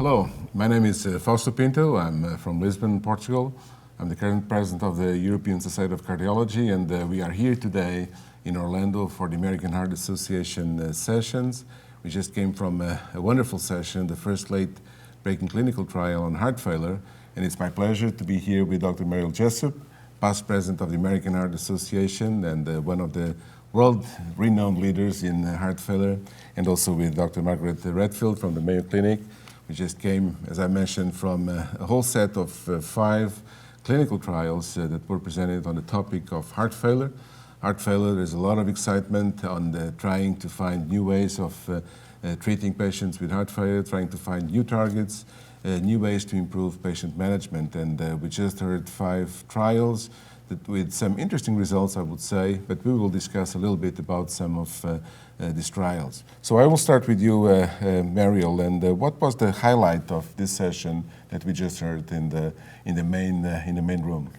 Hello, my name is Fausto Pinto. I'm from Lisbon, Portugal. I'm the current president of the European Society of Cardiology, and we are here today in Orlando for the American Heart Association sessions. We just came from a wonderful session, the first late-breaking clinical trial on heart failure, and it's my pleasure to be here with Dr. Mariell Jessup, past president of the American Heart Association and one of the world-renowned leaders in heart failure, and also with Dr. Margaret Redfield from the Mayo Clinic. We just came, as I mentioned, from a whole set of 5 clinical trials that were presented on the topic of heart failure. Heart failure, there's a lot of excitement on trying to find new ways of treating patients with heart failure, trying to find new targets, new ways to improve patient management. And we just heard 5 trials with some interesting results, I would say, but we will discuss a little bit about some of these trials. So I will start with you, Mariell, and what was the highlight of this session that we just heard in the main room?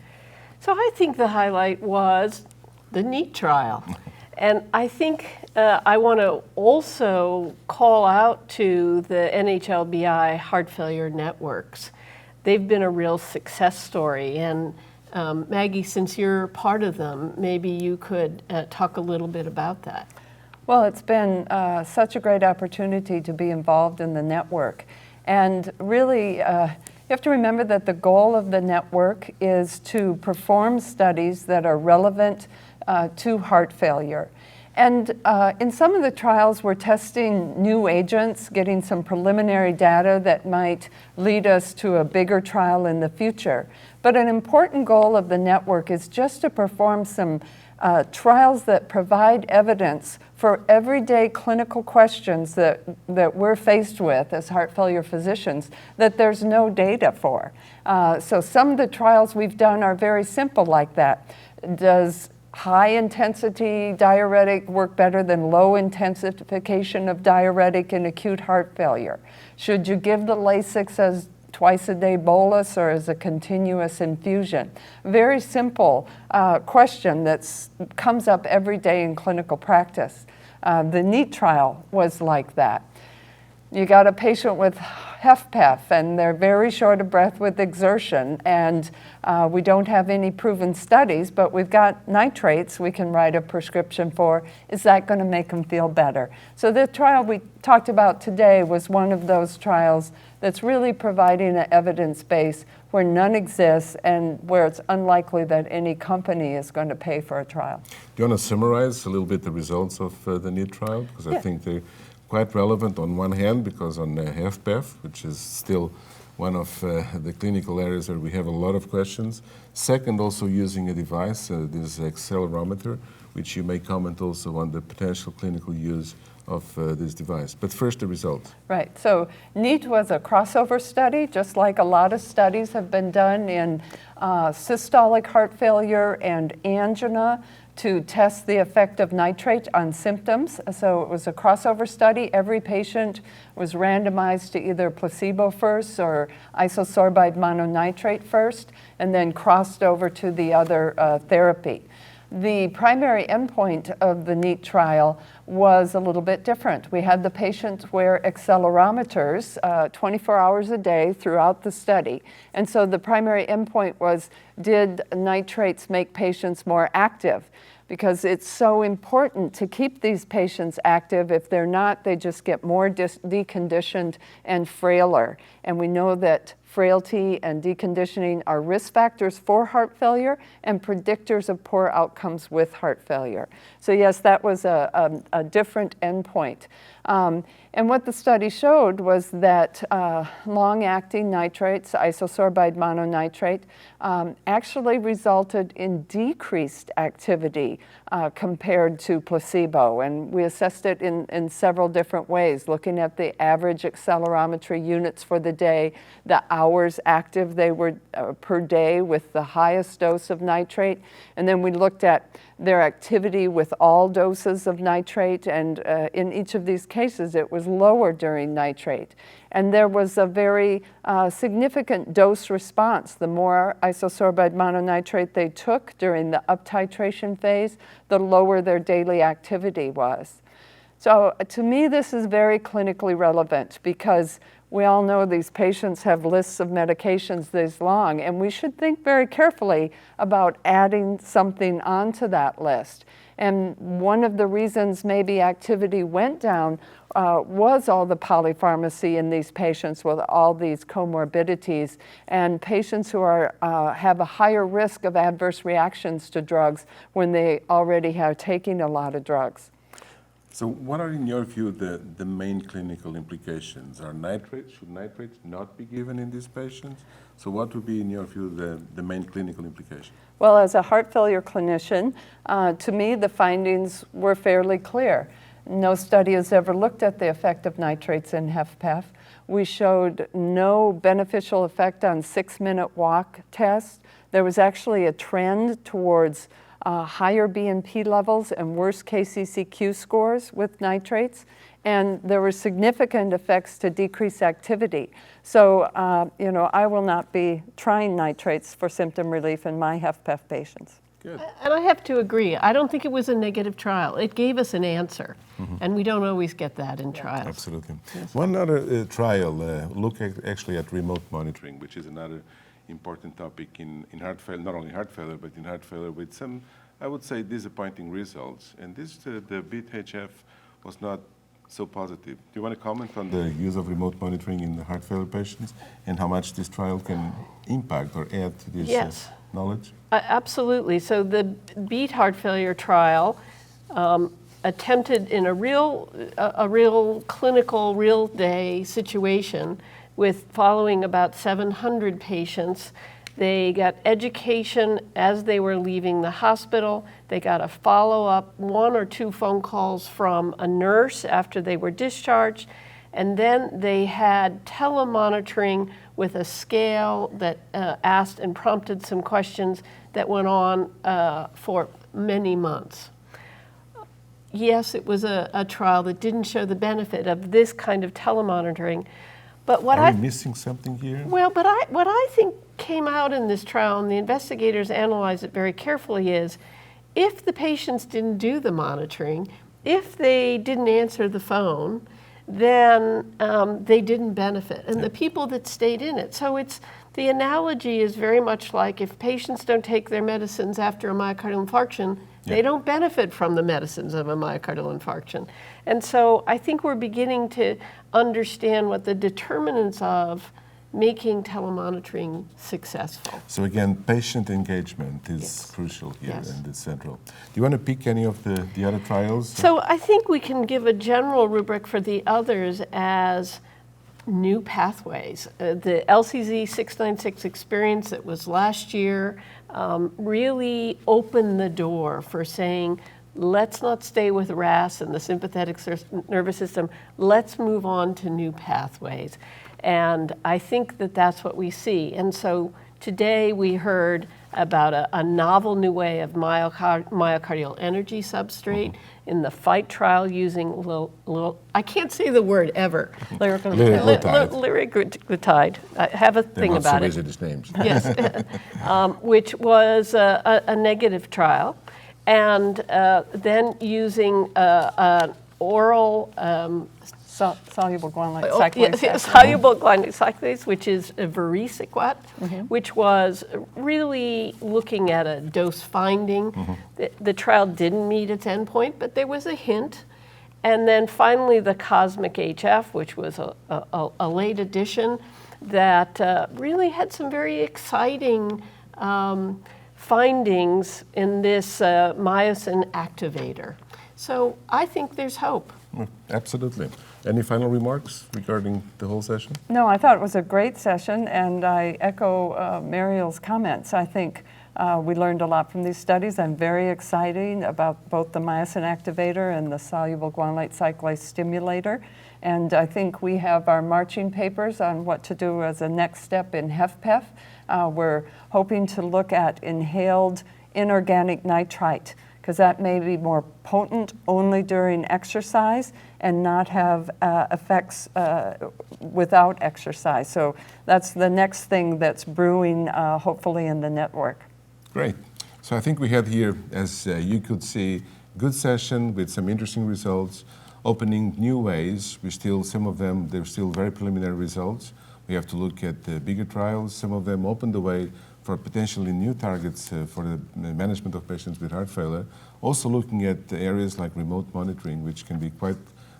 So I think the highlight was the NEAT trial. And I think I want to also call out to the NHLBI heart failure networks. They've been a real success story. And Maggie, since you're part of them, maybe you could talk a little bit about that. Well, it's been such a great opportunity to be involved in the network. And really, you have to remember that the goal of the network is to perform studies that are relevant to heart failure. And in some of the trials, we're testing new agents, getting some preliminary data that might lead us to a bigger trial in the future. But an important goal of the network is just to perform some trials that provide evidence for everyday clinical questions that we're faced with as heart failure physicians that there's no data for. So some of the trials we've done are very simple like that. Does high-intensity diuretic work better than low intensification of diuretic in acute heart failure? Should you give the Lasix as twice-a-day bolus or as a continuous infusion? Very simple question that comes up every day in clinical practice. The NEAT trial was like that. You got a patient with HFpEF, and they're very short of breath with exertion, and we don't have any proven studies, but we've got nitrates we can write a prescription for. Is that going to make them feel better? So the trial we talked about today was one of those trials that's really providing an evidence base where none exists and where it's unlikely that any company is going to pay for a trial. Do you want to summarize a little bit the results of the NEAT trial? Because I think they're quite relevant on one hand, because on HFpEF, which is still one of the clinical areas where we have a lot of questions. Second, also using a device, this accelerometer, which you may comment also on the potential clinical use of this device. But first, the results. Right. So NEAT was a crossover study, just like a lot of studies have been done in systolic heart failure and angina, to test the effect of nitrate on symptoms. So it was a crossover study. Every patient was randomized to either placebo first or isosorbide mononitrate first, and then crossed over to the other therapy. The primary endpoint of the NEAT trial was a little bit different. We had the patients wear accelerometers 24 hours a day throughout the study. And so the primary endpoint was, did nitrates make patients more active? Because it's so important to keep these patients active. If they're not, they just get more deconditioned and frailer. And we know that frailty and deconditioning are risk factors for heart failure and predictors of poor outcomes with heart failure. So yes, that was a different endpoint. And what the study showed was that long-acting nitrates, isosorbide mononitrate, actually resulted in decreased activity compared to placebo. And we assessed it in several different ways, looking at the average accelerometry units for the day, the hours active they were per day with the highest dose of nitrate. And then we looked at their activity with all doses of nitrate, and in each of these cases it was lower during nitrate. And there was a very significant dose response. The more isosorbide mononitrate they took during the up-titration phase, the lower their daily activity was. So to me, this is very clinically relevant because We all know these patients have lists of medications this long, and we should think very carefully about adding something onto that list. And one of the reasons maybe activity went down was all the polypharmacy in these patients with all these comorbidities, and patients who are, have a higher risk of adverse reactions to drugs when they already are taking a lot of drugs. So what are, in your view, the main clinical implications? Should nitrates not be given in these patients? So what would be, in your view, the main clinical implication? Well, as a heart failure clinician, to me, the findings were fairly clear. No study has ever looked at the effect of nitrates in HFpEF. We showed no beneficial effect on 6-minute walk test. There was actually a trend towards higher BNP levels and worse KCCQ scores with nitrates, and there were significant effects to decrease activity. So, I will not be trying nitrates for symptom relief in my HFpEF patients. Good. And I have to agree. I don't think it was a negative trial. It gave us an answer, and we don't always get that in trials. Absolutely. Yes. One other trial looked actually at remote monitoring, which is another important topic in heart failure, not only heart failure, but in heart failure with some, I would say, disappointing results. And this, the BEAT-HF was not so positive. Do you want to comment on the use of remote monitoring in the heart failure patients and how much this trial can impact or add to this knowledge? Absolutely. So the BEAT heart failure trial attempted in a real clinical, real day situation with following about 700 patients. They got education as they were leaving the hospital. They got a follow-up, 1 or 2 phone calls from a nurse after they were discharged. And then they had telemonitoring with a scale that asked and prompted some questions that went on for many months. Yes, it was a trial that didn't show the benefit of this kind of telemonitoring. But what Are we missing something here? Well, but what I think came out in this trial, and the investigators analyzed it very carefully, is if the patients didn't do the monitoring, if they didn't answer the phone, then they didn't benefit. And the people that stayed in it. So the analogy is very much like if patients don't take their medicines after a myocardial infarction, they don't benefit from the medicines of a myocardial infarction. And so I think we're beginning to understand what the determinants of making telemonitoring successful. So again, patient engagement is crucial here and it's central. Do you want to pick any of the other trials? So I think we can give a general rubric for the others as new pathways. The LCZ 696 experience that was last year really opened the door for saying, let's not stay with RAS and the sympathetic nervous system. Let's move on to new pathways. And I think that that's what we see. And so today we heard about a novel new way of myocardial energy substrate in the FIGHT trial using I can't say the word ever. Liraglutide. I have a thing about it. These names. Yes, which was a negative trial. And then using an oral soluble guanylate cyclase. Soluble guanylate cyclase, which is a vericiguat, which was really looking at a dose finding. The trial didn't meet its endpoint, but there was a hint. And then finally the Cosmic HF, which was a late addition that really had some very exciting findings in this myosin activator. So I think there's hope. Absolutely. Any final remarks regarding the whole session? No, I thought it was a great session, and I echo Mariell's comments. I think we learned a lot from these studies. I'm very excited about both the myosin activator and the soluble guanylate cyclase stimulator. And I think we have our marching papers on what to do as a next step in HFpEF. We're hoping to look at inhaled inorganic nitrite, because that may be more potent only during exercise and not have effects without exercise. So that's the next thing that's brewing, hopefully, in the network. Great. So I think we had here, as you could see, good session with some interesting results. opening new ways. Some of them, they're still very preliminary results. We have to look at bigger trials. Some of them open the way for potentially new targets for the management of patients with heart failure. Also looking at areas like remote monitoring, which can be quite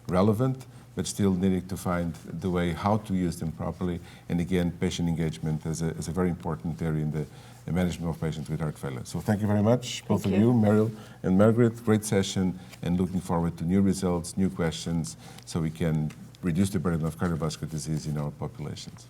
relevant, but still needing to find the way how to use them properly. And again, patient engagement is a very important area in the management of patients with heart failure. So thank you very much, both of you, Mariell and Margaret. Great session, and looking forward to new results, new questions, so we can reduce the burden of cardiovascular disease in our populations.